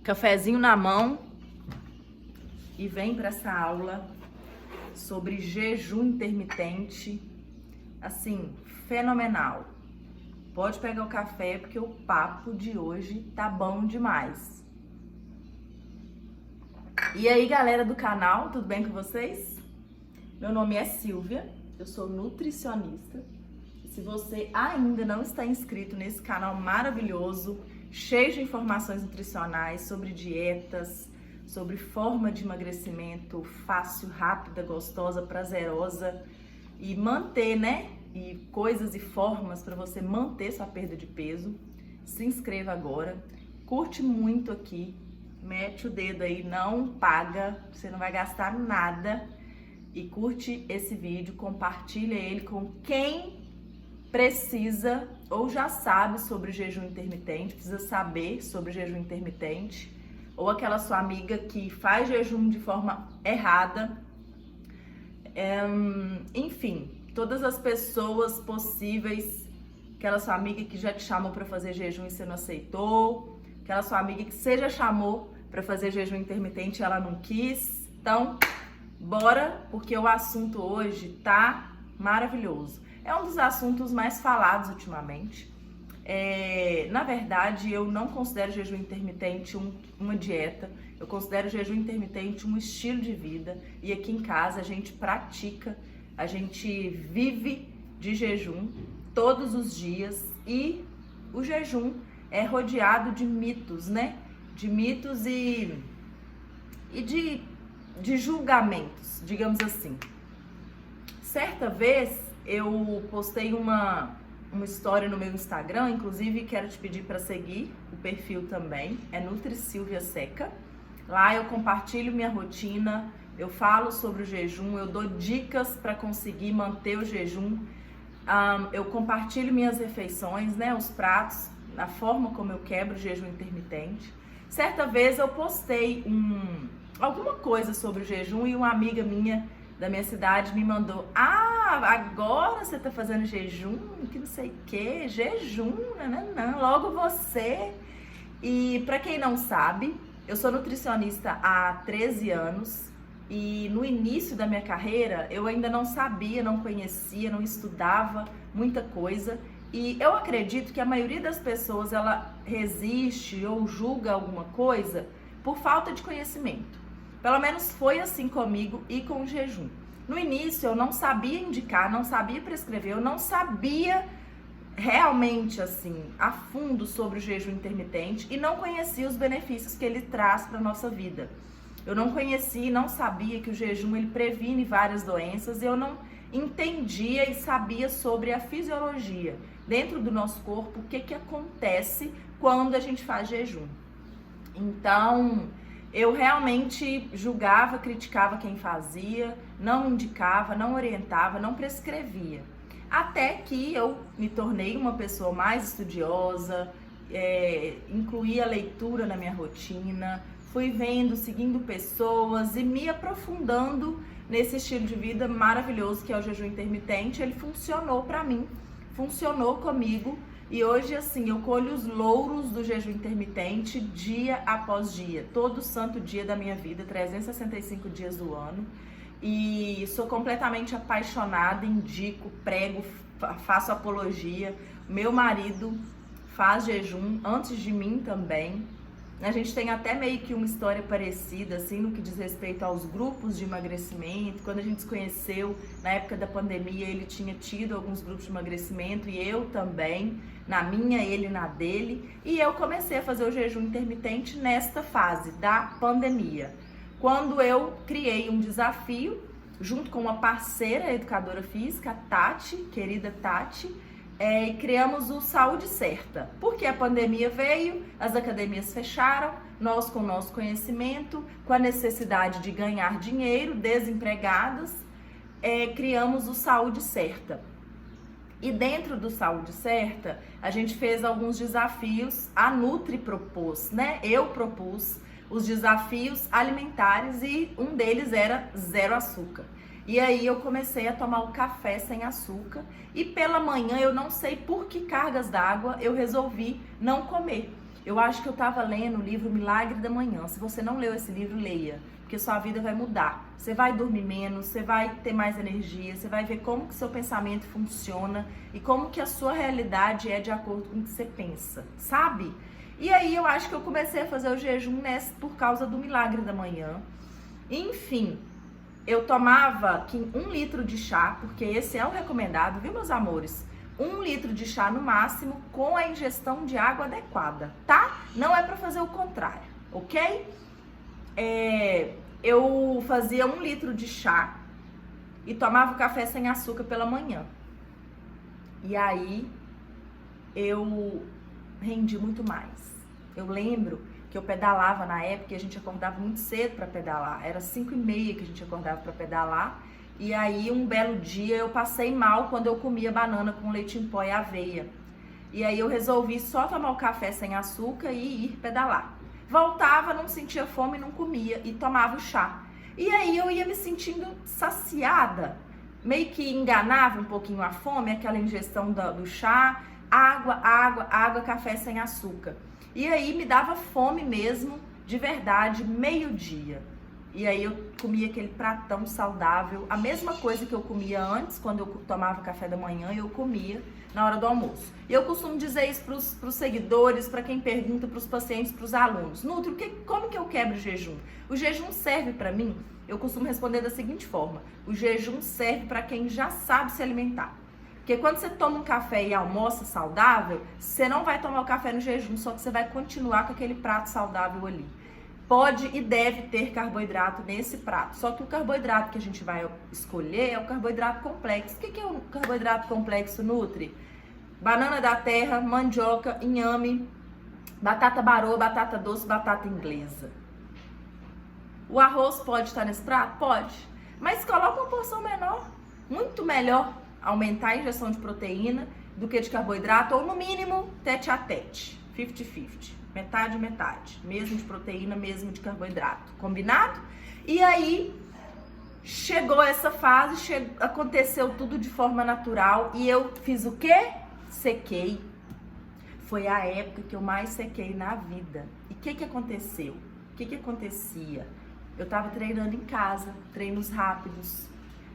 Cafezinho na mão e vem para essa aula sobre jejum intermitente, assim, fenomenal. Pode pegar o café porque o papo de hoje tá bom demais. E aí, galera do canal, tudo bem com vocês? Meu nome é Silvia, eu sou nutricionista. Se você ainda não está inscrito nesse canal maravilhoso, cheio de informações nutricionais sobre dietas, sobre forma de emagrecimento fácil, rápida, gostosa, prazerosa e manter, né? E coisas e formas para você manter sua perda de peso, se inscreva agora, curte muito aqui, mete o dedo aí, não paga, você não vai gastar nada e curte esse vídeo, compartilha ele com quem precisa ou já sabe sobre o jejum intermitente, precisa saber sobre o jejum intermitente, ou aquela sua amiga que faz jejum de forma errada, enfim, todas as pessoas possíveis, aquela sua amiga que já te chamou para fazer jejum e você não aceitou, aquela sua amiga que você já chamou para fazer jejum intermitente e ela não quis. Então, bora, porque o assunto hoje tá maravilhoso. É um dos assuntos mais falados ultimamente. Na verdade, eu não considero jejum intermitente uma dieta. Eu considero jejum intermitente um estilo de vida. E aqui em casa a gente pratica, a gente vive de jejum todos os dias. E o jejum é rodeado de mitos, né? De mitos e de julgamentos, digamos assim. Certa vez eu postei uma história no meu Instagram, inclusive quero te pedir para seguir o perfil também, é NutriSilviaSeca. Lá eu compartilho minha rotina, eu falo sobre o jejum, eu dou dicas para conseguir manter o jejum, eu compartilho minhas refeições, né, os pratos, a forma como eu quebro o jejum intermitente. Certa vez eu postei alguma coisa sobre o jejum e uma amiga minha da minha cidade me mandou: agora você tá fazendo jejum, que não sei o que, jejum, não, logo você. E pra quem não sabe, eu sou nutricionista há 13 anos e no início da minha carreira eu ainda não sabia, não conhecia, não estudava muita coisa. E eu acredito que a maioria das pessoas, ela resiste ou julga alguma coisa por falta de conhecimento. Pelo menos foi assim comigo e com o jejum. No início eu não sabia indicar, não sabia prescrever, eu não sabia realmente assim, a fundo sobre o jejum intermitente e não conhecia os benefícios que ele traz para a nossa vida. Eu não conhecia e não sabia que o jejum ele previne várias doenças, eu não entendia e sabia sobre a fisiologia dentro do nosso corpo, o que acontece quando a gente faz jejum. Então, eu realmente julgava, criticava quem fazia, não indicava, não orientava, não prescrevia. Até que eu me tornei uma pessoa mais estudiosa, incluí a leitura na minha rotina, fui vendo, seguindo pessoas e me aprofundando nesse estilo de vida maravilhoso que é o jejum intermitente. Ele funcionou para mim, funcionou comigo. E hoje, assim, eu colho os louros do jejum intermitente dia após dia, todo santo dia da minha vida, 365 dias do ano. E sou completamente apaixonada, indico, prego, faço apologia. Meu marido faz jejum antes de mim também. A gente tem até meio que uma história parecida, assim, no que diz respeito aos grupos de emagrecimento. Quando a gente se conheceu, na época da pandemia, ele tinha tido alguns grupos de emagrecimento e eu também, na minha, ele na dele. E eu comecei a fazer o jejum intermitente nesta fase da pandemia, quando eu criei um desafio, junto com uma parceira educadora física, a Tati, querida Tati, e criamos o Saúde Certa, porque a pandemia veio, as academias fecharam, nós com o nosso conhecimento, com a necessidade de ganhar dinheiro, desempregadas, criamos o Saúde Certa. E dentro do Saúde Certa, a gente fez alguns desafios, a Nutri propôs, né? Eu propus os desafios alimentares e um deles era 0 açúcar. E aí eu comecei a tomar o café sem açúcar e pela manhã eu não sei por que cargas d'água eu resolvi não comer. Eu acho que eu estava lendo o livro Milagre da Manhã. Se você não leu esse livro, leia, porque sua vida vai mudar. Você vai dormir menos, você vai ter mais energia, você vai ver como que seu pensamento funciona e como que a sua realidade é de acordo com o que você pensa, sabe? E aí eu acho que eu comecei a fazer o jejum por causa do Milagre da Manhã. Enfim, eu tomava 1 litro de chá, porque esse é o recomendado, viu, meus amores? 1 litro de chá no máximo, com a ingestão de água adequada, tá? Não é pra fazer o contrário, ok? Eu fazia 1 litro de chá e tomava o café sem açúcar pela manhã. E aí eu rendi muito mais. Eu lembro que eu pedalava na época e a gente acordava muito cedo para pedalar. Era 5h30 que a gente acordava para pedalar. E aí um belo dia eu passei mal quando eu comia banana com leite em pó e aveia. E aí eu resolvi só tomar o café sem açúcar e ir pedalar. Voltava, não sentia fome, não comia e tomava o chá. E aí eu ia me sentindo saciada. Meio que enganava um pouquinho a fome, aquela ingestão do chá, água, café sem açúcar. E aí me dava fome mesmo, de verdade, meio-dia. E aí eu comia aquele pratão saudável, a mesma coisa que eu comia antes, quando eu tomava café da manhã, eu comia na hora do almoço. E eu costumo dizer isso pros seguidores, para quem pergunta, pros pacientes, pros alunos. Nutri, como que eu quebro o jejum? O jejum serve para mim, eu costumo responder da seguinte forma: o jejum serve para quem já sabe se alimentar. Porque quando você toma um café e almoça saudável, você não vai tomar o café no jejum, só que você vai continuar com aquele prato saudável ali. Pode e deve ter carboidrato nesse prato, só que o carboidrato que a gente vai escolher é o carboidrato complexo. O que é o carboidrato complexo, Nutri? Banana da terra, mandioca, inhame, batata baroa, batata doce, batata inglesa. O arroz pode estar nesse prato? Pode, mas coloca uma porção menor, muito melhor aumentar a ingestão de proteína do que de carboidrato, ou no mínimo tete a tete, 50-50, metade, mesmo de proteína, mesmo de carboidrato, combinado? E aí chegou essa fase, aconteceu tudo de forma natural e eu fiz o quê? Sequei. Foi a época que eu mais sequei na vida. E o que aconteceu? O que acontecia? Eu tava treinando em casa, treinos rápidos,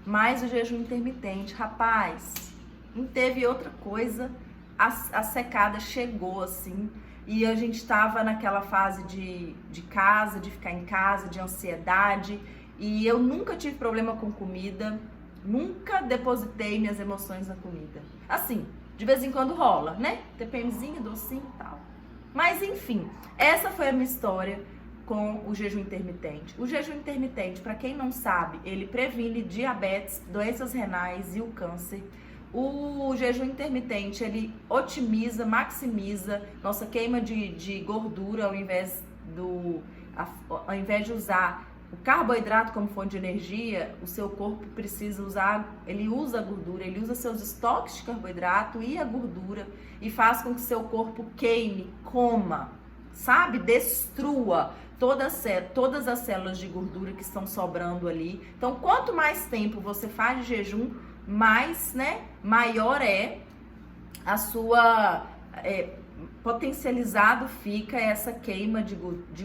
mais o jejum intermitente. Rapaz, não teve outra coisa, a secada chegou assim, e a gente tava naquela fase de casa, de ficar em casa, de ansiedade, e eu nunca tive problema com comida, nunca depositei minhas emoções na comida. Assim, de vez em quando rola, né? TPMzinho, docinho e tal. Mas enfim, essa foi a minha história com o jejum intermitente. O jejum intermitente, para quem não sabe, ele previne diabetes, doenças renais e o câncer. O jejum intermitente, ele otimiza, maximiza nossa queima de gordura, ao invés de usar o carboidrato como fonte de energia, o seu corpo precisa usar, ele usa a gordura, ele usa seus estoques de carboidrato e a gordura e faz com que seu corpo queime, coma, sabe? Destrua todas as células de gordura que estão sobrando ali. Então, quanto mais tempo você faz de jejum, mais, maior é a sua... potencializado fica essa queima de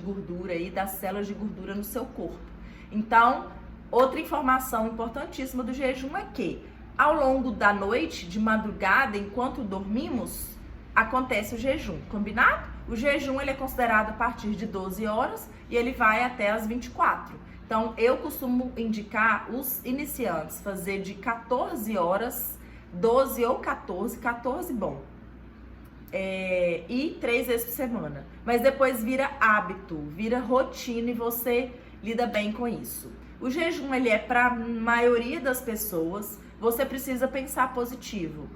gordura aí, das células de gordura no seu corpo. Então, outra informação importantíssima do jejum é que, ao longo da noite, de madrugada, enquanto dormimos, acontece o jejum, combinado? O jejum, ele é considerado a partir de 12 horas e ele vai até as 24. Então, eu costumo indicar os iniciantes fazer de 14 horas, 12 ou 14 bom. E 3 vezes por semana. Mas depois vira hábito, vira rotina e você lida bem com isso. O jejum, ele é para a maioria das pessoas, você precisa pensar positivo.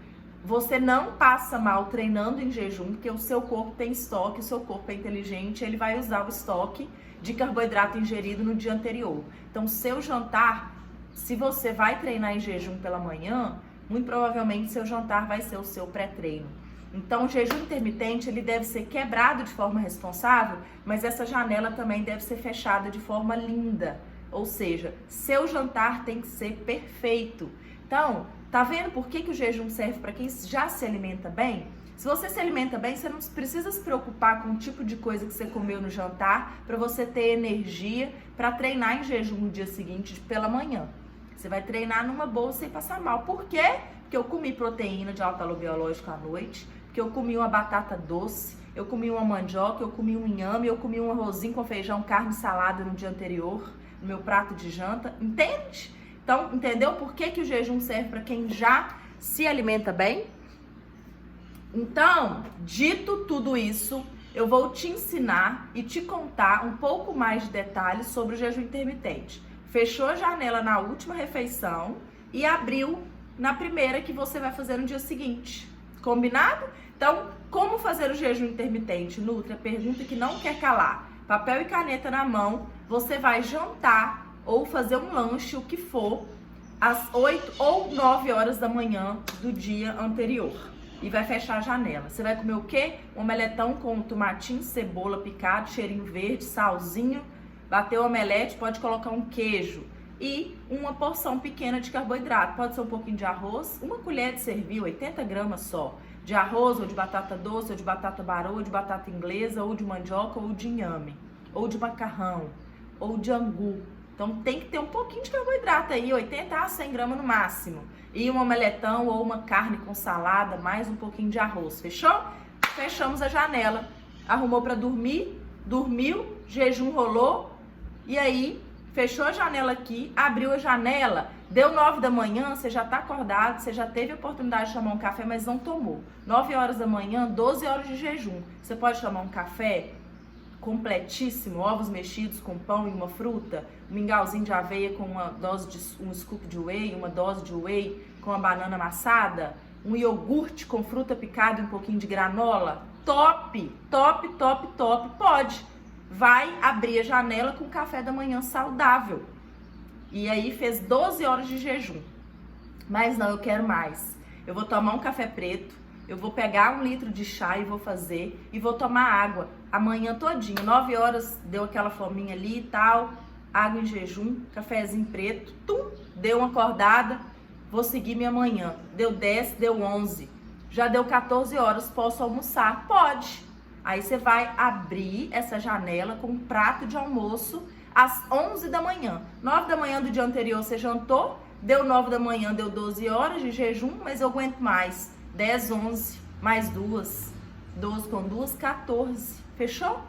Você não passa mal treinando em jejum, porque o seu corpo tem estoque, o seu corpo é inteligente, ele vai usar o estoque de carboidrato ingerido no dia anterior. Então, seu jantar, se você vai treinar em jejum pela manhã, muito provavelmente seu jantar vai ser o seu pré-treino. Então, o jejum intermitente, ele deve ser quebrado de forma responsável, mas essa janela também deve ser fechada de forma linda. Ou seja, seu jantar tem que ser perfeito. Então, tá vendo por que o jejum serve para quem já se alimenta bem? Se você se alimenta bem, você não precisa se preocupar com o tipo de coisa que você comeu no jantar para você ter energia para treinar em jejum no dia seguinte pela manhã. Você vai treinar numa boa sem passar mal. Por quê? Porque eu comi proteína de alto valor biológico à noite, porque eu comi uma batata doce, eu comi uma mandioca, eu comi um inhame, eu comi um arrozinho com feijão, carne e salada no dia anterior, no meu prato de janta. Entende? Então, entendeu por que o jejum serve para quem já se alimenta bem? Então, dito tudo isso, eu vou te ensinar e te contar um pouco mais de detalhes sobre o jejum intermitente. Fechou a janela na última refeição e abriu na primeira que você vai fazer no dia seguinte. Combinado? Então, como fazer o jejum intermitente, Nutri? A pergunta que não quer calar. Papel e caneta na mão, você vai jantar ou fazer um lanche, o que for, às 8 ou 9 horas da manhã do dia anterior. E vai fechar a janela. Você vai comer o quê? Um omeletão com tomatinho, cebola picado, cheirinho verde, salzinho. Bateu o omelete, pode colocar um queijo. E uma porção pequena de carboidrato. Pode ser um pouquinho de arroz, uma colher de servir, 80 gramas só. De arroz, ou de batata doce, ou de batata barô, ou de batata inglesa, ou de mandioca, ou de inhame. Ou de macarrão, ou de angu. Então tem que ter um pouquinho de carboidrato aí, 80 a 100 gramas no máximo. E um omeletão ou uma carne com salada, mais um pouquinho de arroz. Fechou? Fechamos a janela. Arrumou para dormir, dormiu, jejum rolou. E aí, fechou a janela aqui, abriu a janela, deu 9 da manhã, você já tá acordado, você já teve a oportunidade de tomar um café, mas não tomou. 9 horas da manhã, 12 horas de jejum. Você pode tomar um café completíssimo, ovos mexidos com pão e uma fruta, um mingauzinho de aveia com uma dose de um scoop de whey, uma dose de whey com a banana amassada, um iogurte com fruta picada e um pouquinho de granola. Top, top, top, top. Pode. Vai abrir a janela com café da manhã saudável. E aí fez 12 horas de jejum. Mas não, eu quero mais. Eu vou tomar um café preto, eu vou pegar 1 litro de chá e vou fazer, e vou tomar água amanhã todinho. 9 horas deu aquela fominha ali e tal, água em jejum, cafezinho preto, deu uma acordada, vou seguir minha manhã. Deu 10, deu 11, já deu 14 horas, posso almoçar? Pode. Aí você vai abrir essa janela com um prato de almoço às 11 da manhã. 9 da manhã do dia anterior você jantou, deu 9 da manhã, deu 12 horas de jejum, mas eu aguento mais. 10, 11, mais 2, 12 com 2, 14. Fechou?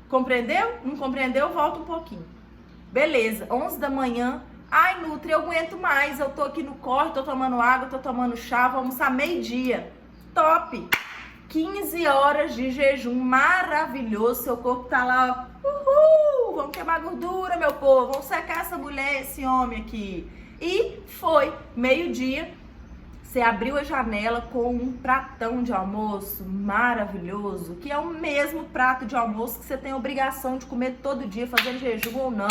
Compreendeu? Não compreendeu? Volta um pouquinho. Beleza, 11 da manhã. Ai, Nutri, eu aguento mais. Eu tô aqui no corre, tô tomando água, tô tomando chá, vou almoçar meio-dia. Top! 15 horas de jejum maravilhoso. Seu corpo tá lá, ó. Uhul! Vamos queimar gordura, meu povo. Vamos secar essa mulher, esse homem aqui. E foi meio-dia. Você abriu a janela com um pratão de almoço maravilhoso, que é o mesmo prato de almoço que você tem a obrigação de comer todo dia, fazendo jejum ou não.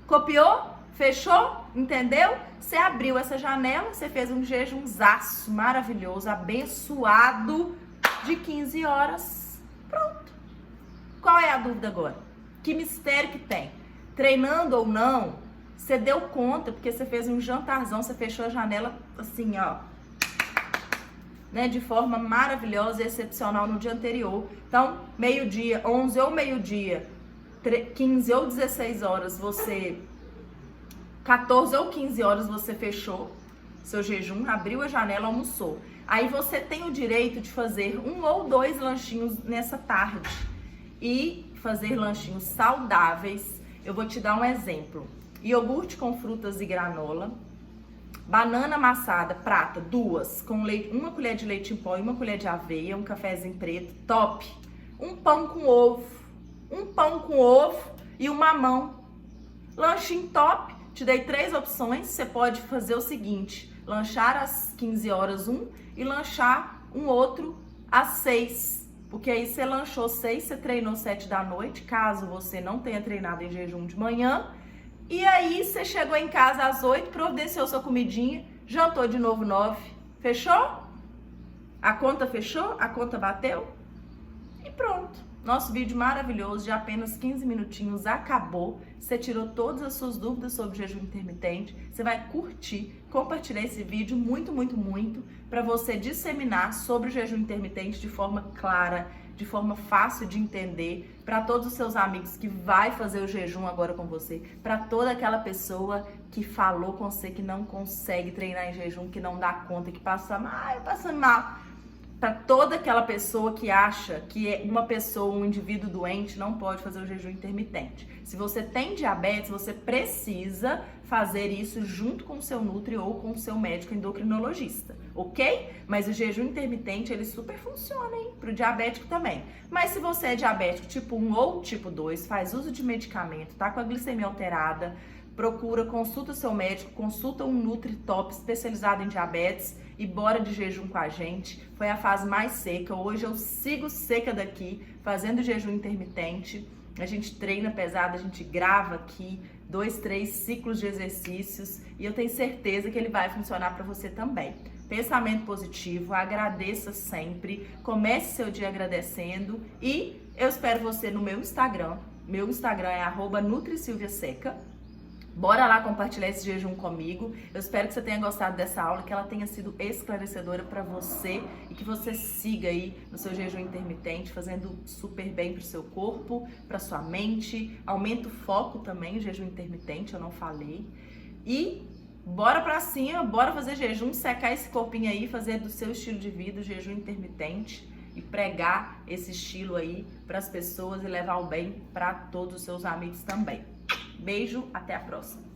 Copiou? Fechou? Entendeu? Você abriu essa janela, você fez um jejumzaço maravilhoso, abençoado, de 15 horas. Pronto. Qual é a dúvida agora? Que mistério que tem? Treinando ou não, você deu conta, porque você fez um jantarzão, você fechou a janela assim, ó, né, de forma maravilhosa e excepcional no dia anterior. Então, meio-dia, 11 ou meio-dia, 15 ou 16 horas, 14 ou 15 horas você fechou seu jejum, abriu a janela, almoçou. Aí você tem o direito de fazer 1 ou 2 lanchinhos nessa tarde e fazer lanchinhos saudáveis. Eu vou te dar um exemplo. Iogurte com frutas e granola, banana amassada, prata, 2, com leite, 1 colher de leite em pó e 1 colher de aveia, um cafezinho preto, top. Um pão com ovo e um mamão. Lanchinho top, te dei 3 opções. Você pode fazer o seguinte, lanchar às 15 horas e lanchar um outro às 6. Porque aí você lanchou 6, você treinou 7 da noite, caso você não tenha treinado em jejum de manhã. E aí você chegou em casa às 8, providenciou sua comidinha, jantou de novo 9. Fechou? A conta fechou? A conta bateu? E pronto. Nosso vídeo maravilhoso de apenas 15 minutinhos acabou. Você tirou todas as suas dúvidas sobre jejum intermitente. Você vai curtir, compartilhar esse vídeo muito, muito, muito para você disseminar sobre o jejum intermitente de forma clara, de forma fácil de entender, para todos os seus amigos que vai fazer o jejum agora com você, para toda aquela pessoa que falou com você que não consegue treinar em jejum, que não dá conta, que passa mal, eu passo mal. Para toda aquela pessoa que acha que uma pessoa, um indivíduo doente não pode fazer o jejum intermitente. Se você tem diabetes, você precisa fazer isso junto com o seu nutri ou com o seu médico endocrinologista, ok? Mas o jejum intermitente, ele super funciona, hein? Para o diabético também. Mas se você é diabético tipo 1 ou tipo 2, faz uso de medicamento, tá com a glicemia alterada, procura, consulta o seu médico, consulta um nutri top especializado em diabetes e bora de jejum com a gente. Foi a fase mais seca, hoje eu sigo seca daqui, fazendo jejum intermitente. A gente treina pesado, a gente grava aqui 2, 3 ciclos de exercícios e eu tenho certeza que ele vai funcionar para você também. Pensamento positivo, agradeça sempre, comece seu dia agradecendo e eu espero você no meu Instagram. Meu Instagram é @NutriSilviaSeca. Bora lá compartilhar esse jejum comigo. Eu espero que você tenha gostado dessa aula, que ela tenha sido esclarecedora para você e que você siga aí no seu jejum intermitente, fazendo super bem para o seu corpo, para sua mente. Aumenta o foco também, o jejum intermitente, eu não falei. E bora pra cima, bora fazer jejum, secar esse corpinho aí, fazer do seu estilo de vida o jejum intermitente e pregar esse estilo aí para as pessoas e levar o bem para todos os seus amigos também. Beijo, até a próxima.